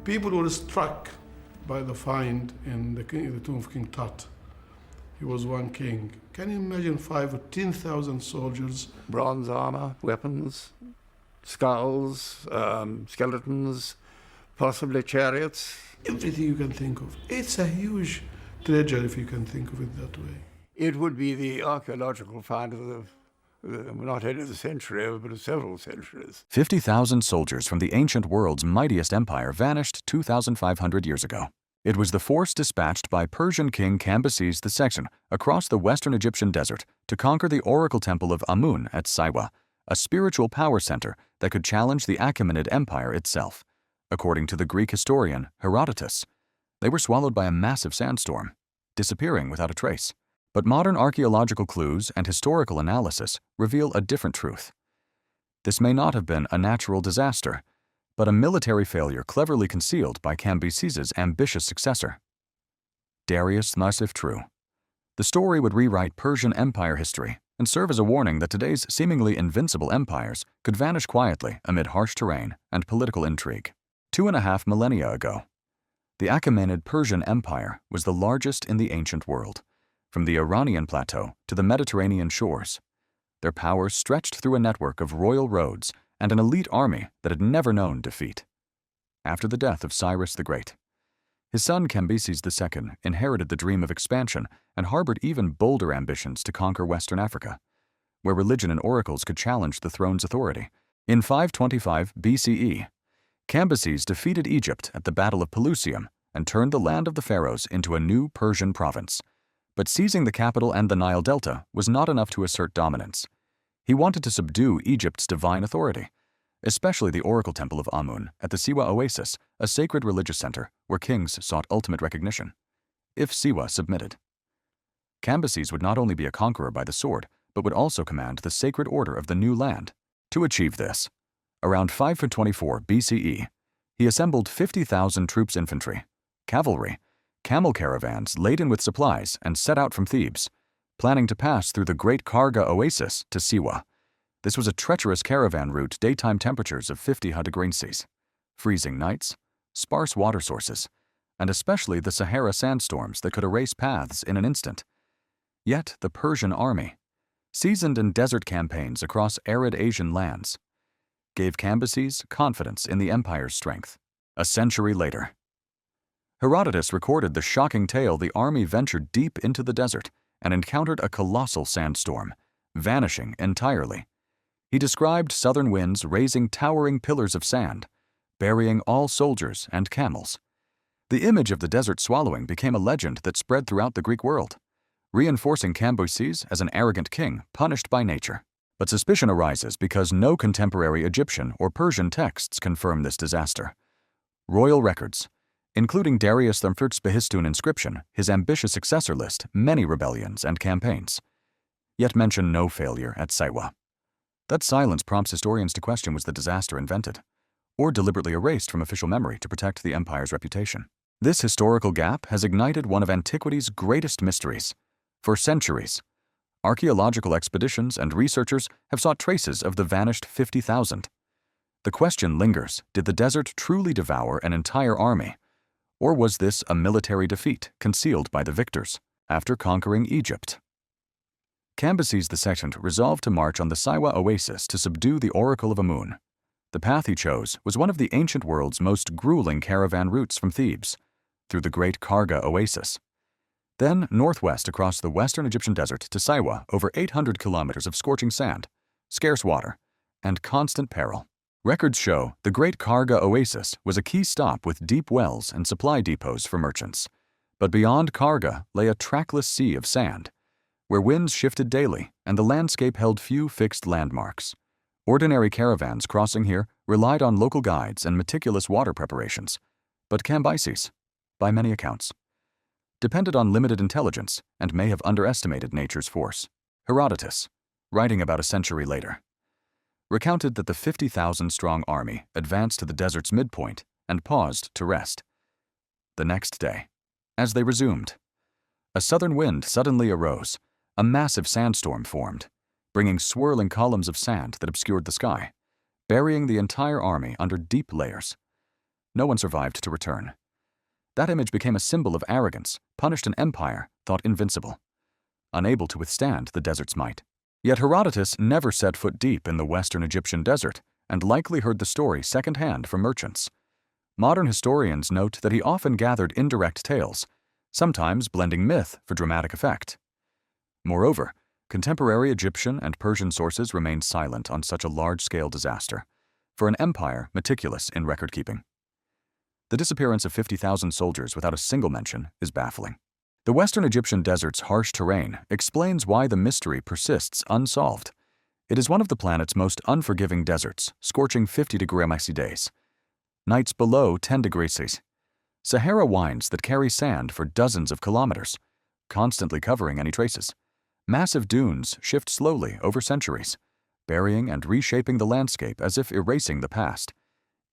People were struck by the find in the tomb of King Tut. He was one king. Can you imagine 5,000 or 10,000 soldiers? Bronze armor, weapons, skulls, skeletons, possibly chariots. Everything you can think of. It's a huge treasure if you can think of it that way. It would be the archaeological find of not only the century, but of several centuries. 50,000 soldiers from the ancient world's mightiest empire vanished 2,500 years ago. It was the force dispatched by Persian king Cambyses II across the western Egyptian desert to conquer the oracle temple of Amun at Siwa, a spiritual power center that could challenge the Achaemenid Empire itself. According to the Greek historian Herodotus, they were swallowed by a massive sandstorm, disappearing without a trace. But modern archaeological clues and historical analysis reveal a different truth. This may not have been a natural disaster, but a military failure cleverly concealed by Cambyses' ambitious successor, Darius thus if true. The story would rewrite Persian Empire history and serve as a warning that today's seemingly invincible empires could vanish quietly amid harsh terrain and political intrigue. 2.5 millennia ago, the Achaemenid Persian Empire was the largest in the ancient world, from the Iranian plateau to the Mediterranean shores. Their power stretched through a network of royal roads and an elite army that had never known defeat. After the death of Cyrus the Great, his son Cambyses II inherited the dream of expansion and harbored even bolder ambitions to conquer Western Africa, where religion and oracles could challenge the throne's authority. In 525 BCE, Cambyses defeated Egypt at the Battle of Pelusium and turned the land of the pharaohs into a new Persian province. But seizing the capital and the Nile Delta was not enough to assert dominance. He wanted to subdue Egypt's divine authority, especially the oracle temple of Amun at the Siwa Oasis, a sacred religious center where kings sought ultimate recognition. If Siwa submitted, Cambyses would not only be a conqueror by the sword, but would also command the sacred order of the new land. To achieve this, around 524 BCE, he assembled 50,000 troops infantry, cavalry, camel caravans laden with supplies and set out from Thebes, planning to pass through the Great Karga Oasis to Siwa. This was a treacherous caravan route, daytime temperatures of 50 degrees Celsius, freezing nights, sparse water sources, and especially the Sahara sandstorms that could erase paths in an instant. Yet the Persian army, seasoned in desert campaigns across arid Asian lands, gave Cambyses confidence in the empire's strength. A century later, Herodotus recorded the shocking tale the army ventured deep into the desert and encountered a colossal sandstorm, vanishing entirely. He described southern winds raising towering pillars of sand, burying all soldiers and camels. The image of the desert swallowing became a legend that spread throughout the Greek world, reinforcing Cambyses as an arrogant king punished by nature. But suspicion arises because no contemporary Egyptian or Persian texts confirm this disaster. Royal records, including Darius III's Behistun inscription, his ambitious successor list many rebellions and campaigns, yet mention no failure at Siwa. That silence prompts historians to question, was the disaster invented or deliberately erased from official memory to protect the empire's reputation? This historical gap has ignited one of antiquity's greatest mysteries. For centuries, archaeological expeditions and researchers have sought traces of the vanished 50,000. The question lingers, did the desert truly devour an entire army? Or was this a military defeat concealed by the victors after conquering Egypt? Cambyses II resolved to march on the Siwa Oasis to subdue the Oracle of Amun. The path he chose was one of the ancient world's most grueling caravan routes from Thebes, through the Great Karga Oasis. Then northwest across the western Egyptian desert to Siwa, over 800 kilometers of scorching sand, scarce water, and constant peril. Records show the Great Karga Oasis was a key stop with deep wells and supply depots for merchants. But beyond Karga lay a trackless sea of sand, where winds shifted daily and the landscape held few fixed landmarks. Ordinary caravans crossing here relied on local guides and meticulous water preparations. But Cambyses, by many accounts, depended on limited intelligence and may have underestimated nature's force. Herodotus, writing about a century later, recounted that the 50,000-strong army advanced to the desert's midpoint and paused to rest. The next day, as they resumed, a southern wind suddenly arose. A massive sandstorm formed, bringing swirling columns of sand that obscured the sky, burying the entire army under deep layers. no one survived to return. That image became a symbol of arrogance, punished an empire thought invincible, unable to withstand the desert's might. Yet Herodotus never set foot deep in the western Egyptian desert and likely heard the story secondhand from merchants. Modern historians note that he often gathered indirect tales, sometimes blending myth for dramatic effect. Moreover, contemporary Egyptian and Persian sources remain silent on such a large-scale disaster, for an empire meticulous in record-keeping. The disappearance of 50,000 soldiers without a single mention is baffling. The western Egyptian desert's harsh terrain explains why the mystery persists unsolved. It is one of the planet's most unforgiving deserts, scorching 50-degree days. Nights below 10 degrees Celsius. Sahara winds that carry sand for dozens of kilometers, constantly covering any traces. Massive dunes shift slowly over centuries, burying and reshaping the landscape as if erasing the past.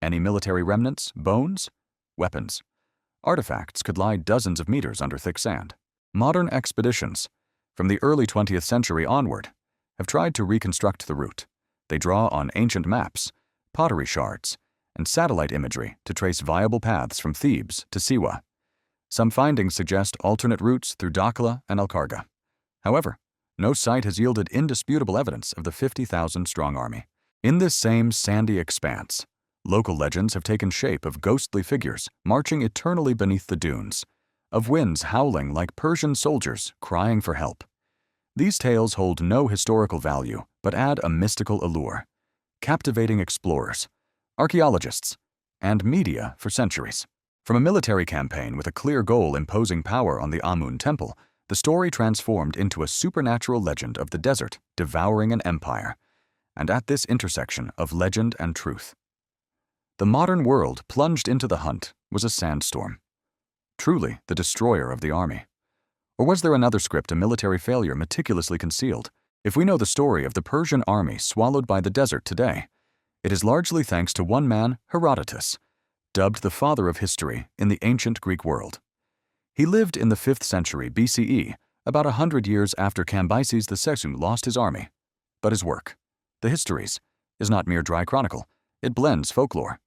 Any military remnants, bones, weapons, artifacts could lie dozens of meters under thick sand. Modern expeditions, from the early 20th century onward, have tried to reconstruct the route. They draw on ancient maps, pottery shards, and satellite imagery to trace viable paths from Thebes to Siwa. Some findings suggest alternate routes through Dakhla and Al-Karga. However, no site has yielded indisputable evidence of the 50,000-strong army. In this same sandy expanse, local legends have taken shape of ghostly figures marching eternally beneath the dunes, of winds howling like Persian soldiers crying for help. These tales hold no historical value but add a mystical allure, captivating explorers, archaeologists, and media for centuries. From a military campaign with a clear goal imposing power on the Amun temple, the story transformed into a supernatural legend of the desert devouring an empire, and at this intersection of legend and truth, the modern world plunged into the hunt was a sandstorm, truly the destroyer of the army. Or was there another script, a military failure meticulously concealed? If we know the story of the Persian army swallowed by the desert today, it is largely thanks to one man, Herodotus, dubbed the father of history in the ancient Greek world. He lived in the 5th century BCE, about 100 years after Cambyses II lost his army. But his work, the Histories, is not mere dry chronicle. It blends folklore,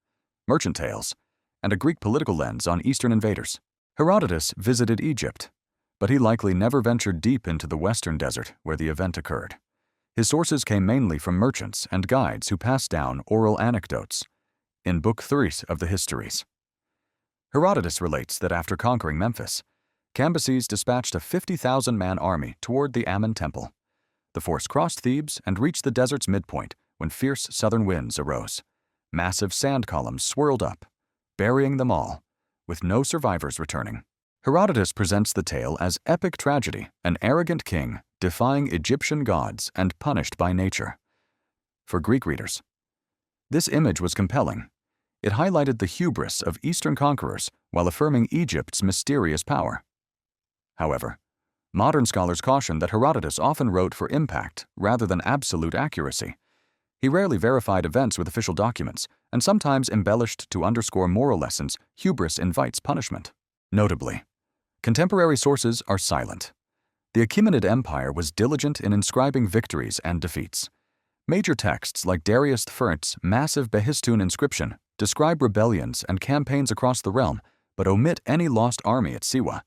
merchant tales, and a Greek political lens on Eastern invaders. Herodotus visited Egypt, but he likely never ventured deep into the western desert where the event occurred. His sources came mainly from merchants and guides who passed down oral anecdotes in Book 3 of the Histories. Herodotus relates that after conquering Memphis, Cambyses dispatched a 50,000-man army toward the Amun temple. The force crossed Thebes and reached the desert's midpoint when fierce southern winds arose. Massive sand columns swirled up, burying them all, with no survivors returning. Herodotus presents the tale as epic tragedy, an arrogant king defying Egyptian gods and punished by nature. For Greek readers, this image was compelling. It highlighted the hubris of Eastern conquerors while affirming Egypt's mysterious power. However, modern scholars caution that Herodotus often wrote for impact rather than absolute accuracy. He rarely verified events with official documents, and sometimes embellished to underscore moral lessons. Hubris invites punishment. Notably, contemporary sources are silent. The Achaemenid Empire was diligent in inscribing victories and defeats. Major texts like Darius II's massive Behistun inscription describe rebellions and campaigns across the realm, but omit any lost army at Siwa.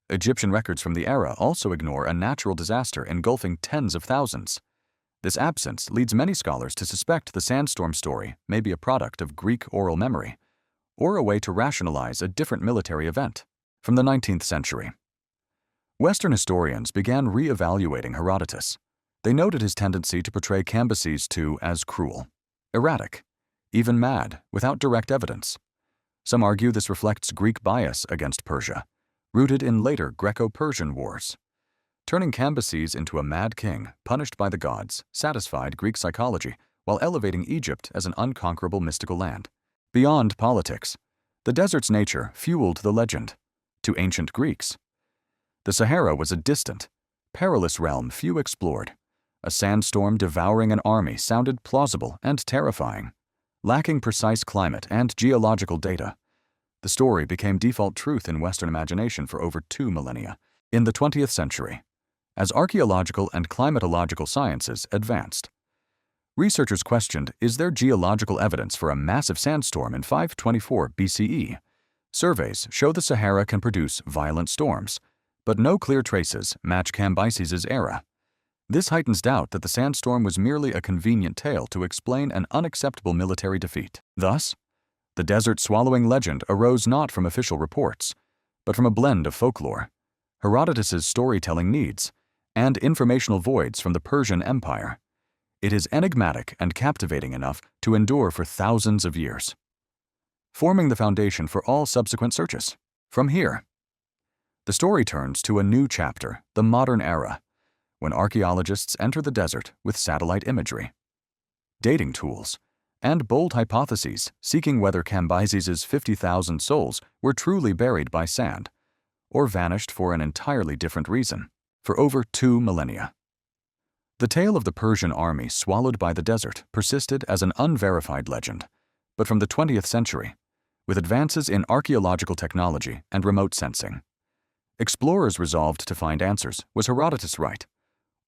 Egyptian records from the era also ignore a natural disaster engulfing tens of thousands. This absence leads many scholars to suspect the sandstorm story may be a product of Greek oral memory, or a way to rationalize a different military event. From the 19th century, Western historians began re-evaluating Herodotus. They noted his tendency to portray Cambyses II as cruel, erratic, even mad, without direct evidence. Some argue this reflects Greek bias against Persia, rooted in later Greco-Persian wars. Turning Cambyses into a mad king, punished by the gods, satisfied Greek psychology while elevating Egypt as an unconquerable mystical land. Beyond politics, the desert's nature fueled the legend. To ancient Greeks, the Sahara was a distant, perilous realm few explored. A sandstorm devouring an army sounded plausible and terrifying. Lacking precise climate and geological data, the story became default truth in Western imagination for over 2 millennia. In the 20th century, as archaeological and climatological sciences advanced, Researchers questioned, is there geological evidence for a massive sandstorm in 524 BCE? Surveys show the Sahara can produce violent storms, but no clear traces match Cambyses' era. This heightens doubt that the sandstorm was merely a convenient tale to explain an unacceptable military defeat. Thus, the desert-swallowing legend arose not from official reports, but from a blend of folklore, Herodotus's storytelling needs, and informational voids from the Persian Empire. It is enigmatic and captivating enough to endure for thousands of years, forming the foundation for all subsequent searches. From here, the story turns to a new chapter, the modern era, when archaeologists enter the desert with satellite imagery, dating tools, and bold hypotheses seeking whether Cambyses' 50,000 souls were truly buried by sand or vanished for an entirely different reason for over 2 millennia. The tale of the Persian army swallowed by the desert persisted as an unverified legend, but from the 20th century, with advances in archaeological technology and remote sensing, explorers resolved to find answers. Was Herodotus right?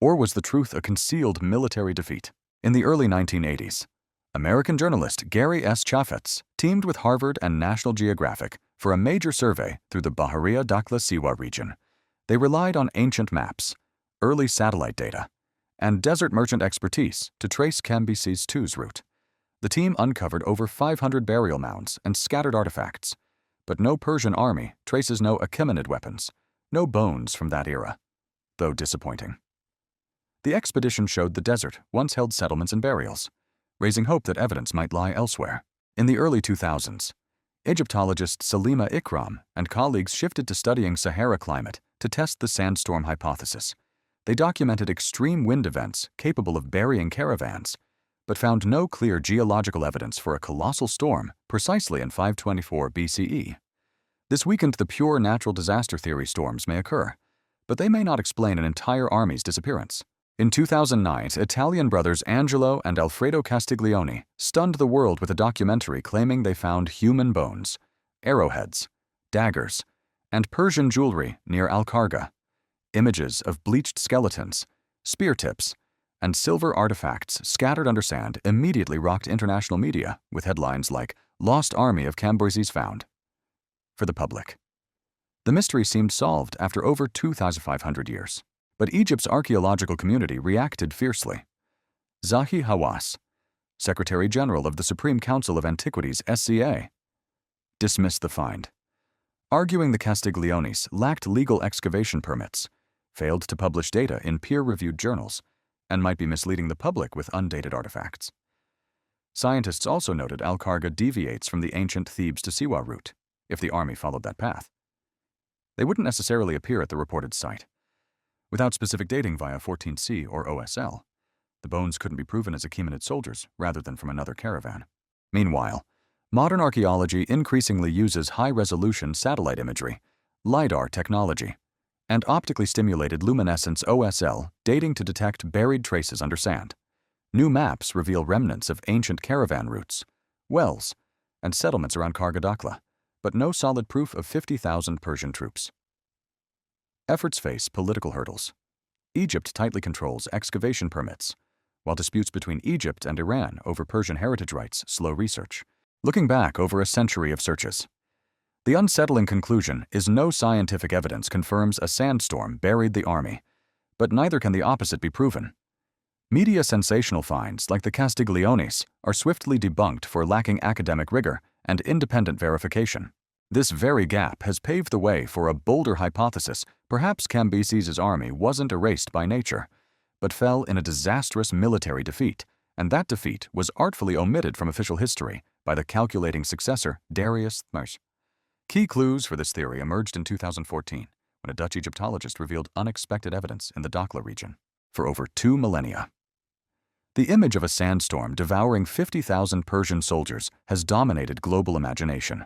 Or was the truth a concealed military defeat? In the early 1980s, American journalist Gary S. Chaffetz teamed with Harvard and National Geographic for a major survey through the Bahariya Dakhla Siwa region. They relied on ancient maps, early satellite data, and desert merchant expertise to trace Cambyses II's route. The team uncovered over 500 burial mounds and scattered artifacts, but no Persian army traces no Achaemenid weapons, no bones from that era, though disappointing. The expedition showed the desert once held settlements and burials, raising hope that evidence might lie elsewhere. In the early 2000s, Egyptologist Salima Ikram and colleagues shifted to studying Sahara climate to test the sandstorm hypothesis. They documented extreme wind events capable of burying caravans, but found no clear geological evidence for a colossal storm precisely in 524 BCE. This weakened the pure natural disaster theory storms may occur, but they may not explain an entire army's disappearance. In 2009, Italian brothers Angelo and Alfredo Castiglione stunned the world with a documentary claiming they found human bones, arrowheads, daggers, and Persian jewelry near Al-Kharga. Images of bleached skeletons, spear tips, and silver artifacts scattered under sand immediately rocked international media with headlines like "Lost Army of Cambyses Found." For the public, the mystery seemed solved after over 2,500 years. But Egypt's archaeological community reacted fiercely. Zahi Hawass, Secretary General of the Supreme Council of Antiquities (SCA), dismissed the find, arguing the Castigliones lacked legal excavation permits, failed to publish data in peer-reviewed journals, and might be misleading the public with undated artifacts. Scientists also noted Al-Kharga deviates from the ancient Thebes to Siwa route, if the army followed that path. They wouldn't necessarily appear at the reported site. Without specific dating via 14C or OSL, the bones couldn't be proven as Achaemenid soldiers rather than from another caravan. Meanwhile, modern archaeology increasingly uses high-resolution satellite imagery, LiDAR technology, and optically stimulated luminescence OSL dating to detect buried traces under sand. New maps reveal remnants of ancient caravan routes, wells, and settlements around Kharga Dakhla, but no solid proof of 50,000 Persian troops. Efforts face political hurdles. Egypt tightly controls excavation permits, while disputes between Egypt and Iran over Persian heritage rights slow research. Looking back over a century of searches, the unsettling conclusion is no scientific evidence confirms a sandstorm buried the army, but neither can the opposite be proven. Media sensational finds like the Castigliones are swiftly debunked for lacking academic rigor and independent verification. This very gap has paved the way for a bolder hypothesis. Perhaps Cambyses' army wasn't erased by nature, but fell in a disastrous military defeat, and that defeat was artfully omitted from official history by the calculating successor Darius Thmers. Key clues for this theory emerged in 2014, when a Dutch Egyptologist revealed unexpected evidence in the Dakhla region. For over 2 millennia, the image of a sandstorm devouring 50,000 Persian soldiers has dominated global imagination.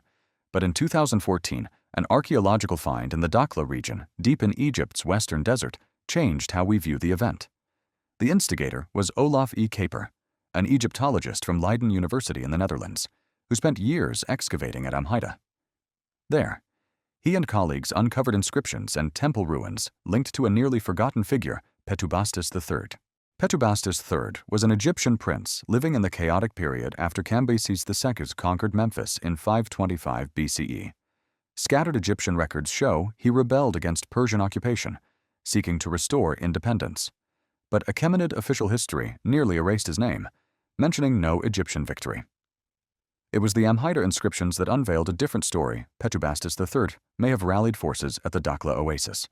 But in 2014, an archaeological find in the Dakhla region, deep in Egypt's western desert, changed how we view the event. The instigator was Olaf E. Kaper, an Egyptologist from Leiden University in the Netherlands, who spent years excavating at Amhida. There, he and colleagues uncovered inscriptions and temple ruins linked to a nearly forgotten figure, Petubastis III. Petubastis III was an Egyptian prince living in the chaotic period after Cambyses II conquered Memphis in 525 BCE. Scattered Egyptian records show he rebelled against Persian occupation, seeking to restore independence. But Achaemenid official history nearly erased his name, mentioning no Egyptian victory. It was the Amhida inscriptions that unveiled a different story. Petubastis III may have rallied forces at the Dakhla oasis,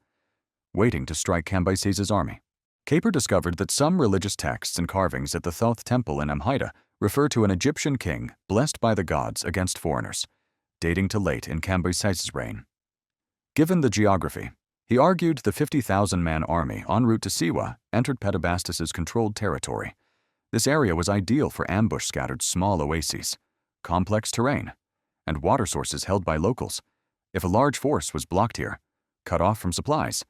waiting to strike Cambyses' army. Kaper discovered that some religious texts and carvings at the Thoth temple in Amhida refer to an Egyptian king blessed by the gods against foreigners, dating to late in Cambyses' reign. Given the geography, he argued the 50,000-man army en route to Siwa entered Petubastis' controlled territory. This area was ideal for ambush-scattered small oases, complex terrain, and water sources held by locals. If a large force was blocked here, cut off from supplies,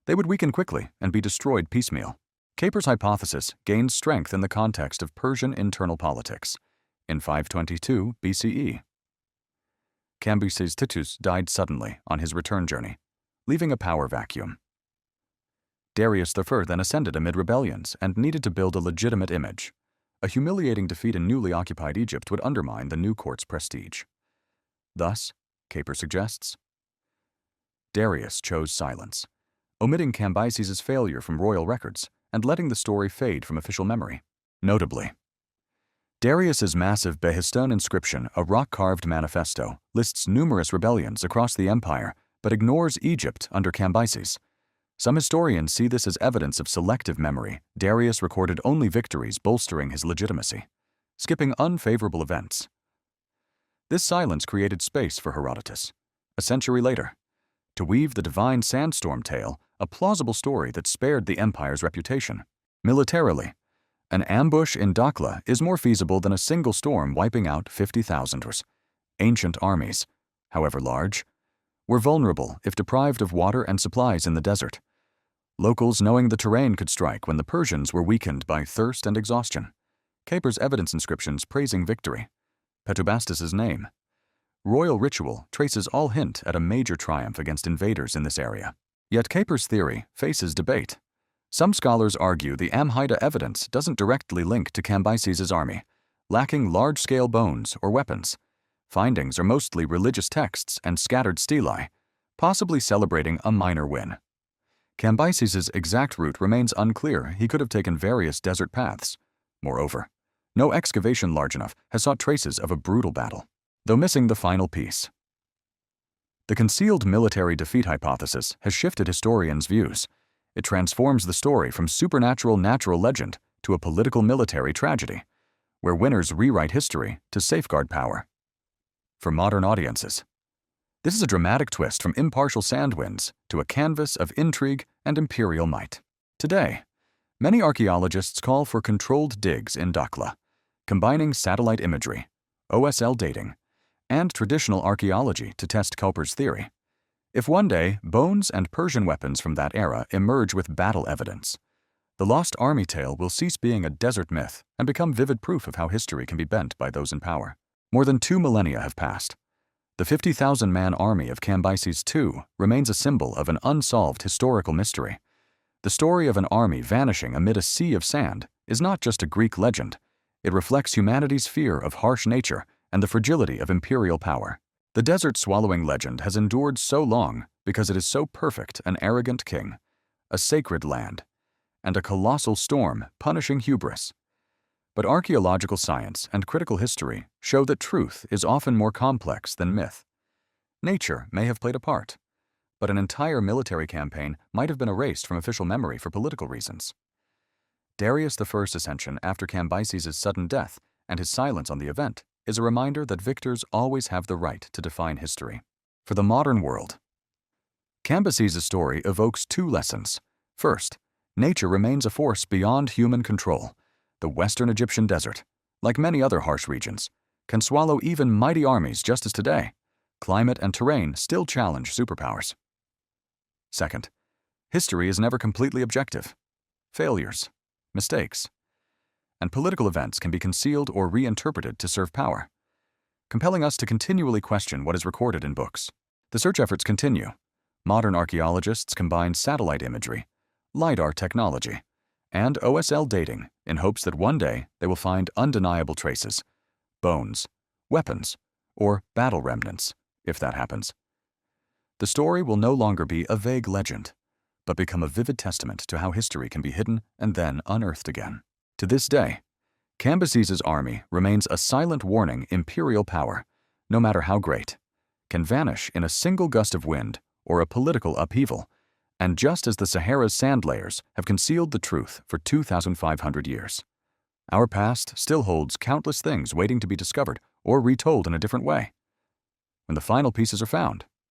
they would weaken quickly and be destroyed piecemeal. Kaper's hypothesis gained strength in the context of Persian internal politics. In 522 BCE, Cambyses Titus died suddenly on his return journey, leaving a power vacuum. Darius III then ascended amid rebellions and needed to build a legitimate image. A humiliating defeat in newly occupied Egypt would undermine the new court's prestige. Thus, Kaper suggests, Darius chose silence, omitting Cambyses' failure from royal records and letting the story fade from official memory. Notably, Darius's massive Behistun inscription, a rock-carved manifesto, lists numerous rebellions across the empire but ignores Egypt under Cambyses. Some historians see this as evidence of selective memory. Darius recorded only victories bolstering his legitimacy, skipping unfavorable events. This silence created space for Herodotus, a century later, to weave the divine sandstorm tale, a plausible story that spared the empire's reputation. Militarily, an ambush in Dakhla is more feasible than a single storm wiping out 50,000. Ancient armies, however large, were vulnerable if deprived of water and supplies in the desert. Locals knowing the terrain could strike when the Persians were weakened by thirst and exhaustion. Kaper's evidence inscriptions praising victory. Petubastis' name. Royal ritual traces all hint at a major triumph against invaders in this area. Yet Kaper's theory faces debate. Some scholars argue the Amhida evidence doesn't directly link to Cambyses' army, lacking large-scale bones or weapons. Findings are mostly religious texts and scattered stelae, possibly celebrating a minor win. Cambyses' exact route remains unclear. He could have taken various desert paths. Moreover, no excavation large enough has sought traces of a brutal battle, though missing the final piece. The concealed military defeat hypothesis has shifted historians' views. It transforms the story from supernatural natural legend to a political military tragedy, where winners rewrite history to safeguard power. For modern audiences, this is a dramatic twist from impartial sand winds to a canvas of intrigue and imperial might. Today, many archaeologists call for controlled digs in Dakhla, combining satellite imagery, OSL dating, and traditional archaeology to test Kaper's theory. If one day bones and Persian weapons from that era emerge with battle evidence, the lost army tale will cease being a desert myth and become vivid proof of how history can be bent by those in power. More than 2 millennia have passed. The 50,000-man army of Cambyses II remains a symbol of an unsolved historical mystery. The story of an army vanishing amid a sea of sand is not just a Greek legend. It reflects humanity's fear of harsh nature and the fragility of imperial power. The desert-swallowing legend has endured so long because it is so perfect an arrogant king, a sacred land, and a colossal storm punishing hubris. But archaeological science and critical history show that truth is often more complex than myth. Nature may have played a part, but an entire military campaign might have been erased from official memory for political reasons. Darius I's ascension after Cambyses' sudden death and his silence on the event is a reminder that victors always have the right to define history. For the modern world, Cambyses' story evokes 2 lessons. First, nature remains a force beyond human control. The western Egyptian desert, like many other harsh regions, can swallow even mighty armies just as today. Climate and terrain still challenge superpowers. Second, history is never completely objective. Failures, mistakes, and political events can be concealed or reinterpreted to serve power, compelling us to continually question what is recorded in books. The search efforts continue. Modern archaeologists combine satellite imagery, LiDAR technology, and OSL dating in hopes that one day they will find undeniable traces, bones, weapons, or battle remnants, if that happens. The story will no longer be a vague legend, but become a vivid testament to how history can be hidden and then unearthed again. To this day, Cambyses' army remains a silent warning imperial power, no matter how great, can vanish in a single gust of wind or a political upheaval, and just as the Sahara's sand layers have concealed the truth for 2,500 years. Our past still holds countless things waiting to be discovered or retold in a different way. When the final pieces are found,